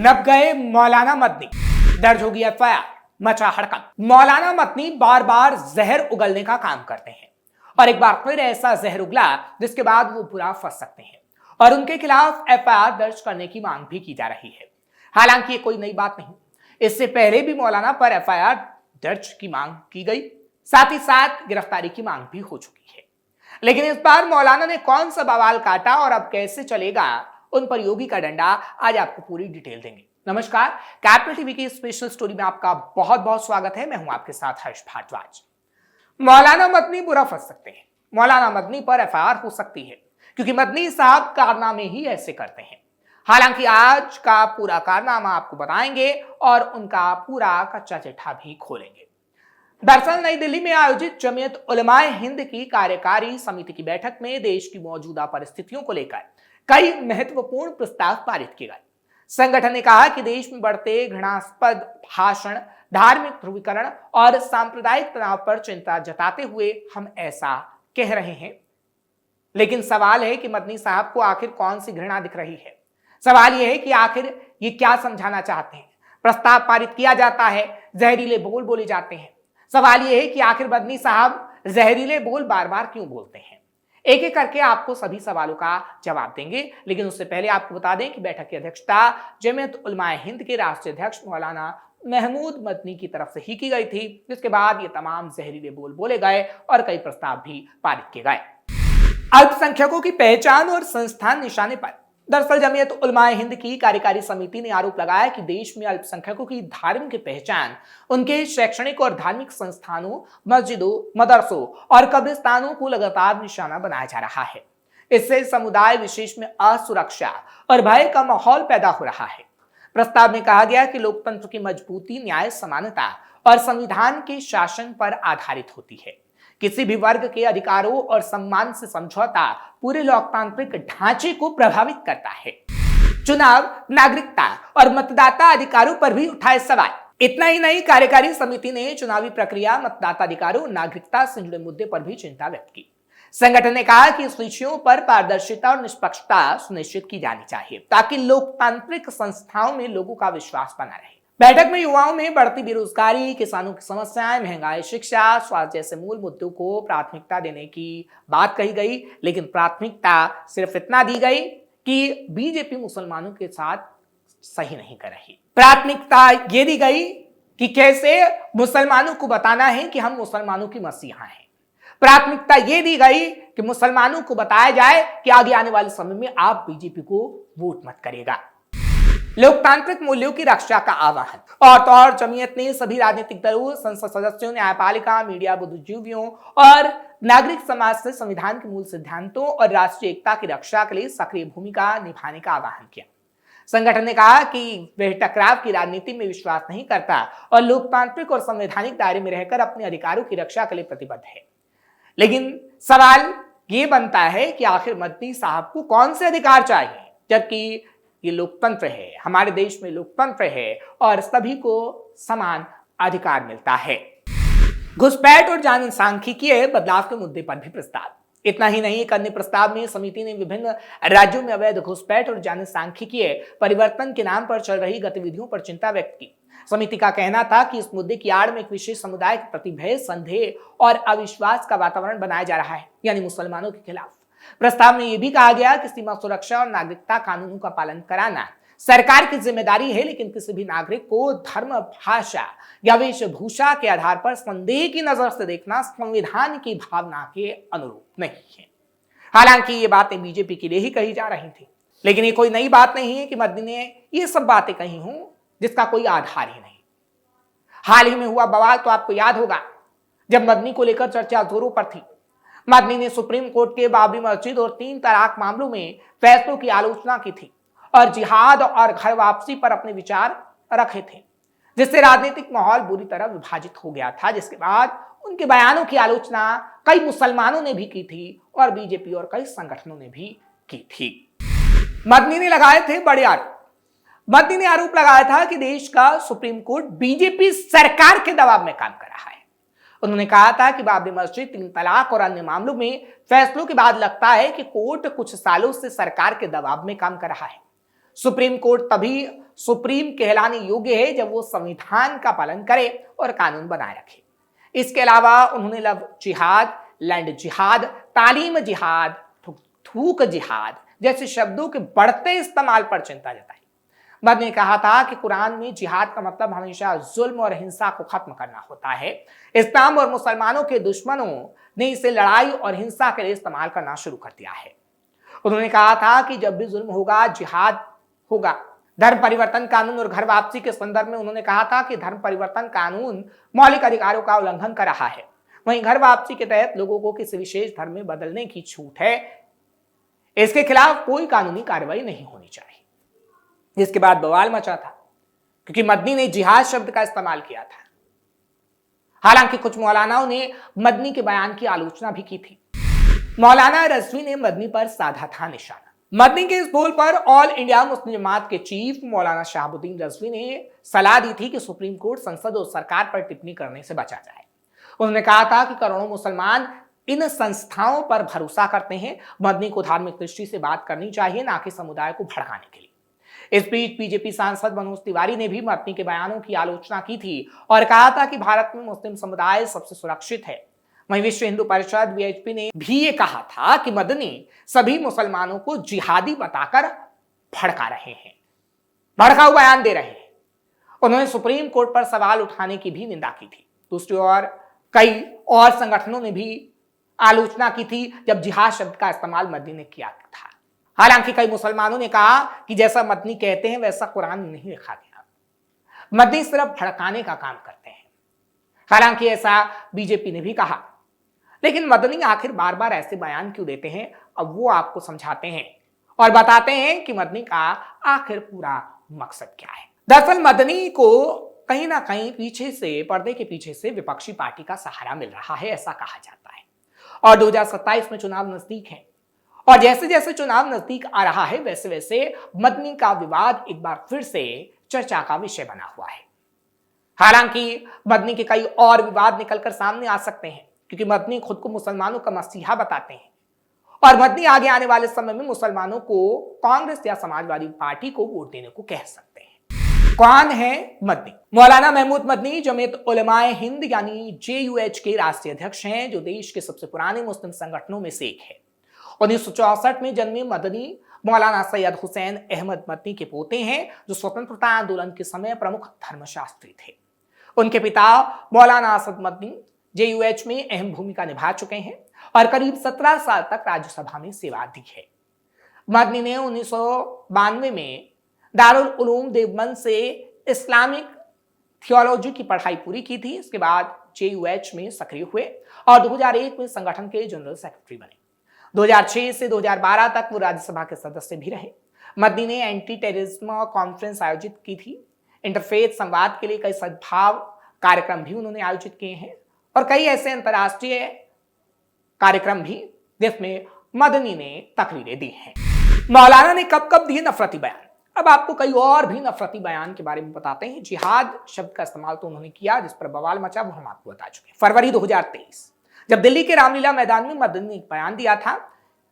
नप गए मौलाना मदनी, दर्ज होगी एफआईआर, मचा हड़कंप। मौलाना मदनी बार बार जहर उगलने का काम करते हैं और एक बार फिर ऐसा जहर उगला जिसके बाद वो बुरा फंस सकते हैं और उनके खिलाफ एफआईआर दर्ज करने की मांग भी की जा रही है। हालांकि ये कोई नई बात नहीं, इससे पहले भी मौलाना पर एफआईआर दर्ज की मांग की गई, साथ ही साथ गिरफ्तारी की मांग भी हो चुकी है। लेकिन इस बार मौलाना ने कौन सा बवाल काटा और अब कैसे चलेगा उन पर योगी का डंडा, आज आपको पूरी डिटेल देंगे। नमस्कार, कैपिटल टीवी की स्पेशल स्टोरी में आपका बहुत बहुत स्वागत है। मैं हूं आपके साथ हर्ष भारद्वाज। मौलाना मदनी बुरा फंस सकते हैं, मौलाना मदनी पर एफआईआर हो सकती है क्योंकि मदनी साहब कारनामे ही ऐसे करते हैं। हालांकि आज का पूरा कारनामा आपको बताएंगे और उनका पूरा कच्चा चिट्ठा भी खोलेंगे। दरअसल नई दिल्ली में आयोजित जमीयत उलमाए हिंद की कार्यकारी समिति की बैठक में देश की मौजूदा परिस्थितियों को लेकर कई महत्वपूर्ण प्रस्ताव पारित किए गए। संगठन ने कहा कि देश में बढ़ते घृणास्पद भाषण, धार्मिक ध्रुवीकरण और सांप्रदायिक तनाव पर चिंता जताते हुए हम ऐसा कह रहे हैं। लेकिन सवाल है कि मदनी साहब को आखिर कौन सी घृणा दिख रही है। सवाल यह है कि आखिर ये क्या समझाना चाहते हैं। प्रस्ताव पारित किया जाता है, जहरीले बोल बोले जाते हैं। सवाल यह है कि आखिर मदनी साहब जहरीले बोल बार बार क्यों बोलते हैं। एक एक करके आपको सभी सवालों का जवाब देंगे, लेकिन उससे पहले आपको बता दें कि बैठक की अध्यक्षता जमीयत उलमाए हिंद के राष्ट्रीय अध्यक्ष मौलाना महमूद मदनी की तरफ से ही की गई थी, जिसके बाद ये तमाम जहरीले बोल बोले गए और कई प्रस्ताव भी पारित किए गए। अल्पसंख्यकों की पहचान और संस्थान निशाने पर दरअसल जमीयत उलमाए हिंद की कार्यकारी समिति ने आरोप लगाया कि देश में अल्पसंख्यकों की धार्मिक पहचान उनके शैक्षणिक और धार्मिक संस्थानों, मस्जिदों, मदरसों और कब्रिस्तानों को लगातार निशाना बनाया जा रहा है। इससे समुदाय विशेष में असुरक्षा और भय का माहौल पैदा हो रहा है। प्रस्ताव में कहा गया कि लोकतंत्र की मजबूती न्याय, समानता और संविधान के शासन पर आधारित होती है। किसी भी वर्ग के अधिकारों और सम्मान से समझौता पूरे लोकतांत्रिक ढांचे को प्रभावित करता है। चुनाव, नागरिकता और मतदाता अधिकारों पर भी उठाए सवाल। इतना ही नहीं, कार्यकारी समिति ने चुनावी प्रक्रिया, मतदाता अधिकारों, नागरिकता से जुड़े मुद्दे पर भी चिंता व्यक्त की। संगठन ने कहा कि इस विषयों पर पारदर्शिता और निष्पक्षता सुनिश्चित की जानी चाहिए ताकि लोकतांत्रिक संस्थाओं में लोगों का विश्वास बना रहे। बैठक में युवाओं में बढ़ती बेरोजगारी, किसानों की समस्याएं, महंगाई, शिक्षा, स्वास्थ्य जैसे मूल मुद्दों को प्राथमिकता देने की बात कही गई, लेकिन प्राथमिकता सिर्फ इतना दी गई कि बीजेपी मुसलमानों के साथ सही नहीं कर रही। प्राथमिकता ये दी गई कि कैसे मुसलमानों को बताना है कि हम मुसलमानों की मसीहा हैं। प्राथमिकता ये दी गई कि मुसलमानों को बताया जाए कि आगे आने वाले समय में आप बीजेपी को वोट मत करेगा। लोकतांत्रिक मूल्यों की रक्षा का आह्वान। और तो और जमीयत ने सभी राजनीतिक दलों, संसद सदस्यों, न्यायपालिका, मीडिया, बुद्धिजीवियों और नागरिक समाज से संविधान के मूल सिद्धांतों और राष्ट्रीय एकता की रक्षा के लिए सक्रिय भूमिका निभाने का आह्वान किया। संगठन ने कहा कि वह टकराव की राजनीति में विश्वास नहीं करता और लोकतांत्रिक और संवैधानिक दायरे में रहकर अपने अधिकारों की रक्षा के लिए प्रतिबद्ध है। लेकिन सवाल ये बनता है कि आखिर मदनी साहब को कौन से अधिकार चाहिए, जबकि ये लोकतंत्र है, हमारे देश में लोकतंत्र है और सभी को समान अधिकार मिलता है। घुसपैठ और जनसांख्यिकीय बदलाव के मुद्दे पर भी प्रस्ताव। इतना ही नहीं, एक अन्य प्रस्ताव में समिति ने विभिन्न राज्यों में अवैध घुसपैठ और जनसांख्यिकीय परिवर्तन के नाम पर चल रही गतिविधियों पर चिंता व्यक्त की। समिति का कहना था कि इस मुद्दे की आड़ में एक विशेष समुदाय के प्रति भय, संदेह और अविश्वास का वातावरण बनाया जा रहा है, यानी मुसलमानों के खिलाफ। प्रस्ताव में यह भी कहा गया कि सीमा सुरक्षा और नागरिकता कानूनों का पालन कराना सरकार की जिम्मेदारी है, लेकिन किसी भी नागरिक को धर्म, भाषा या वेशभूषा के आधार पर संदेह की नजर से देखना संविधान की भावना के अनुरूप नहीं है। हालांकि ये बातें बीजेपी के लिए ही कही जा रही थी, लेकिन ये कोई नई बात नहीं है कि मदनी ने ये सब बातें कही हों जिसका कोई आधार ही नहीं। हाल ही में हुआ बवाल तो आपको याद होगा, जब मदनी को लेकर चर्चा जोरों पर थी। मदनी ने सुप्रीम कोर्ट के बाबरी मस्जिद और 3 तलाक मामलों में फैसलों की आलोचना की थी और जिहाद और घर वापसी पर अपने विचार रखे थे, जिससे राजनीतिक माहौल बुरी तरह विभाजित हो गया था। जिसके बाद उनके बयानों की आलोचना कई मुसलमानों ने भी की थी और बीजेपी और कई संगठनों ने भी की थी। मदनी ने लगाए थे बड़े आरोप। मदनी ने आरोप लगाया था कि देश का सुप्रीम कोर्ट बीजेपी सरकार के दबाव में काम कर रहा है। उन्होंने कहा था कि बाबरी मस्जिद, 3 तलाक और अन्य मामलों में फैसलों के बाद लगता है कि कोर्ट कुछ सालों से सरकार के दबाव में काम कर रहा है। सुप्रीम कोर्ट तभी सुप्रीम कहलाने योग्य है जब वो संविधान का पालन करे और कानून बनाए रखे। इसके अलावा उन्होंने लव जिहाद, लैंड जिहाद, तालीम जिहाद, थूक जिहाद जैसे शब्दों के बढ़ते इस्तेमाल पर चिंता जताई। मदनी ने कहा था कि कुरान में जिहाद का मतलब हमेशा जुल्म और हिंसा को खत्म करना होता है। इस्लाम और मुसलमानों के दुश्मनों ने इसे लड़ाई और हिंसा के लिए इस्तेमाल करना शुरू कर दिया है। उन्होंने कहा था कि जब भी जुल्म होगा जिहाद होगा। धर्म परिवर्तन कानून और घर वापसी के संदर्भ में उन्होंने कहा था कि धर्म परिवर्तन कानून मौलिक अधिकारों का उल्लंघन कर रहा है, वहीं घर वापसी के तहत लोगों को किसी विशेष धर्म में बदलने की छूट है। इसके खिलाफ कोई कानूनी कार्रवाई नहीं होनी चाहिए। जिसके बाद बवाल मचा था क्योंकि मदनी ने जिहाद शब्द का इस्तेमाल किया था। हालांकि कुछ मौलानाओं ने मदनी के बयान की आलोचना भी की थी। मौलाना रजवी ने मदनी पर साधा था निशाना। मदनी के इस बोल पर ऑल इंडिया मुस्लिम जमात के चीफ मौलाना शहाबुद्दीन रजवी ने सलाह दी थी कि सुप्रीम कोर्ट संसद और सरकार पर टिप्पणी करने से बचा जाए। उन्होंने कहा था कि करोड़ों मुसलमान इन संस्थाओं पर भरोसा करते हैं। मदनी को धार्मिक दृष्टि से बात करनी चाहिए, ना कि समुदाय को भड़काने के लिए। इस बीच बीजेपी सांसद मनोज तिवारी ने भी मदनी के बयानों की आलोचना की थी और कहा था कि भारत में मुस्लिम समुदाय सबसे सुरक्षित है। वहीं विश्व हिंदू परिषद वीएचपी ने भी ये कहा था कि मदनी सभी मुसलमानों को जिहादी बताकर भड़का रहे हैं, भड़काऊ बयान दे रहे हैं। उन्होंने सुप्रीम कोर्ट पर सवाल उठाने की भी निंदा की थी। दूसरी ओर कई और संगठनों ने भी आलोचना की थी जब जिहाद शब्द का इस्तेमाल मदनी ने किया था। हालांकि कई मुसलमानों ने कहा कि जैसा मदनी कहते हैं वैसा कुरान में नहीं लिखा गया, मदनी सिर्फ भड़काने का काम करते हैं। हालांकि ऐसा बीजेपी ने भी कहा, लेकिन मदनी आखिर बार बार ऐसे बयान क्यों देते हैं, अब वो आपको समझाते हैं और बताते हैं कि मदनी का आखिर पूरा मकसद क्या है। दरअसल मदनी को कहीं ना कहीं पीछे से, पर्दे के पीछे से विपक्षी पार्टी का सहारा मिल रहा है, ऐसा कहा जाता है। और 2027 में चुनाव नजदीक है और जैसे जैसे चुनाव नजदीक आ रहा है वैसे वैसे मदनी का विवाद एक बार फिर से चर्चा का विषय बना हुआ है। हालांकि मदनी के कई और विवाद निकलकर सामने आ सकते हैं क्योंकि मदनी खुद को मुसलमानों का मसीहा बताते हैं और मदनी आगे आने वाले समय में मुसलमानों को कांग्रेस या समाजवादी पार्टी को वोट देने को कह सकते हैं। कौन है मदनी? मौलाना महमूद मदनी जमीयत उलमाए हिंद यानी JUH के राष्ट्रीय अध्यक्ष हैं, जो देश के सबसे पुराने मुस्लिम संगठनों में से एक है। 1964 में जन्मे मदनी मौलाना सैयद हुसैन अहमद मदनी के पोते हैं, जो स्वतंत्रता आंदोलन के समय प्रमुख धर्मशास्त्री थे। उनके पिता मौलाना असद मदनी JUH में अहम भूमिका निभा चुके हैं और करीब 17 साल तक राज्यसभा में सेवा दी है। मदनी ने 1992 में दारुल उलूम देवबंद से इस्लामिक थियोलॉजी की पढ़ाई पूरी की थी। इसके बाद JUH में सक्रिय हुए और 2001 में संगठन के जनरल सेक्रेटरी बने। 2006 से 2012 तक वो राज्यसभा के सदस्य भी रहे। मदनी ने एंटी टेररिज्म कॉन्फ्रेंस आयोजित की थी। इंटरफेथ संवाद के लिए कई सद्भाव कार्यक्रम भी उन्होंने आयोजित किए हैं और कई ऐसे अंतर्राष्ट्रीय कार्यक्रम भी जिसमें मदनी ने तकरीरें दी हैं। मौलाना ने कब कब दिए नफरती बयान? अब आपको कई और भी नफरती बयान के बारे में बताते हैं। जिहाद शब्द का इस्तेमाल तो उन्होंने किया जिस पर बवाल मचा, वो हम आपको बता चुके हैं। फरवरी 2023 जब दिल्ली के रामलीला मैदान में मदनी ने एक बयान दिया था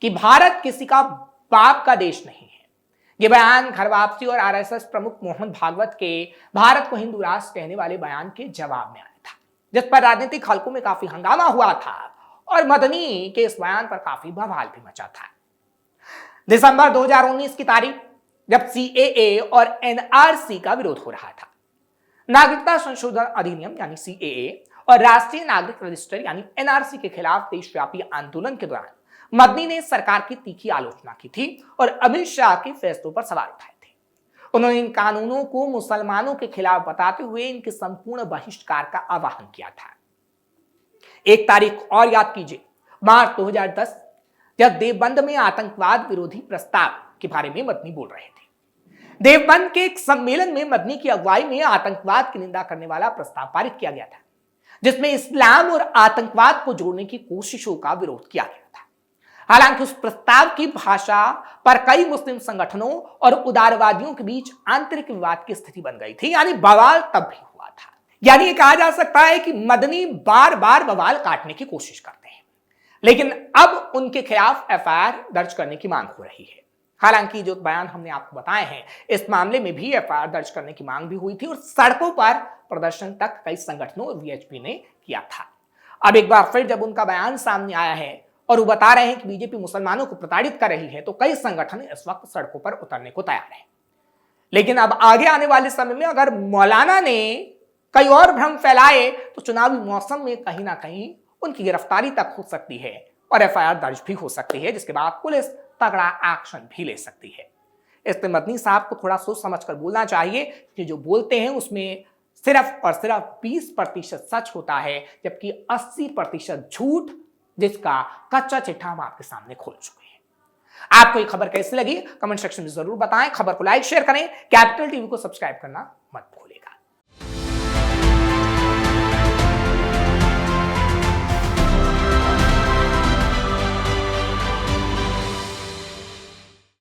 कि भारत किसी का बाप का देश नहीं है। यह बयान घर वापसी और RSS प्रमुख मोहन भागवत के भारत को हिंदू राष्ट्र कहने वाले बयान के जवाब में आया था, जिस पर राजनीतिक हलकों में काफी हंगामा हुआ था और मदनी के इस बयान पर काफी बवाल भी मचा था। दिसंबर 2019 की तारीख जब CAA और NRC का विरोध हो रहा था, नागरिकता संशोधन अधिनियम यानी CAA और राष्ट्रीय नागरिक रजिस्टर यानी NRC के खिलाफ देशव्यापी आंदोलन के दौरान मदनी ने सरकार की तीखी आलोचना की थी और अमित शाह के फैसलों पर सवाल उठाए थे। उन्होंने इन कानूनों को मुसलमानों के खिलाफ बताते हुए इनके संपूर्ण बहिष्कार का आह्वान किया था। एक तारीख और याद कीजिए, मार्च 2010 जब देवबंद में आतंकवाद विरोधी प्रस्ताव के बारे में मदनी बोल रहे थे। देवबंद के एक सम्मेलन में मदनी की अगुवाई में आतंकवाद की निंदा करने वाला प्रस्ताव पारित किया गया था, जिसमें इस्लाम और आतंकवाद को जोड़ने की कोशिशों का विरोध किया गया था। हालांकि उस प्रस्ताव की भाषा पर कई मुस्लिम संगठनों और उदारवादियों के बीच आंतरिक विवाद की स्थिति बन गई थी, यानी बवाल तब भी हुआ था। यानी ये कहा जा सकता है कि मदनी बार बार बवाल काटने की कोशिश करते हैं, लेकिन अब उनके खिलाफ FIR दर्ज करने की मांग हो रही है। हालांकि जो बयान हमने आपको बताए हैं, इस मामले में भी एफआईआर दर्ज करने की मांग भी हुई थी और सड़कों पर प्रदर्शन तक कई संगठनों और वीएचपी ने किया था। अब एक बार फिर जब उनका बयान सामने आया है और वो बता रहे हैं कि बीजेपी मुसलमानों को प्रताड़ित कर रही है, तो कई संगठन इस वक्त सड़कों पर उतरने को तैयार है। लेकिन अब आगे आने वाले समय में अगर मौलाना ने कई और भ्रम फैलाए तो चुनावी मौसम में कहीं ना कहीं उनकी गिरफ्तारी तक हो सकती है और एफआईआर दर्ज भी हो सकती है, जिसके बाद पुलिस तगड़ा एक्शन भी ले सकती है। इसलिए मदनी साहब को थोड़ा सोच समझ कर बोलना चाहिए कि जो बोलते हैं उसमें सिर्फ और सिर्फ 20% सच होता है, जबकि 80% झूठ, जिसका कच्चा चिट्ठा हम आपके सामने खोल चुके हैं। आपको ये खबर कैसी लगी कमेंट सेक्शन में जरूर बताएं। खबर को लाइक शेयर करें, कैपिटल टीवी को सब्सक्राइब करना मत भूलें।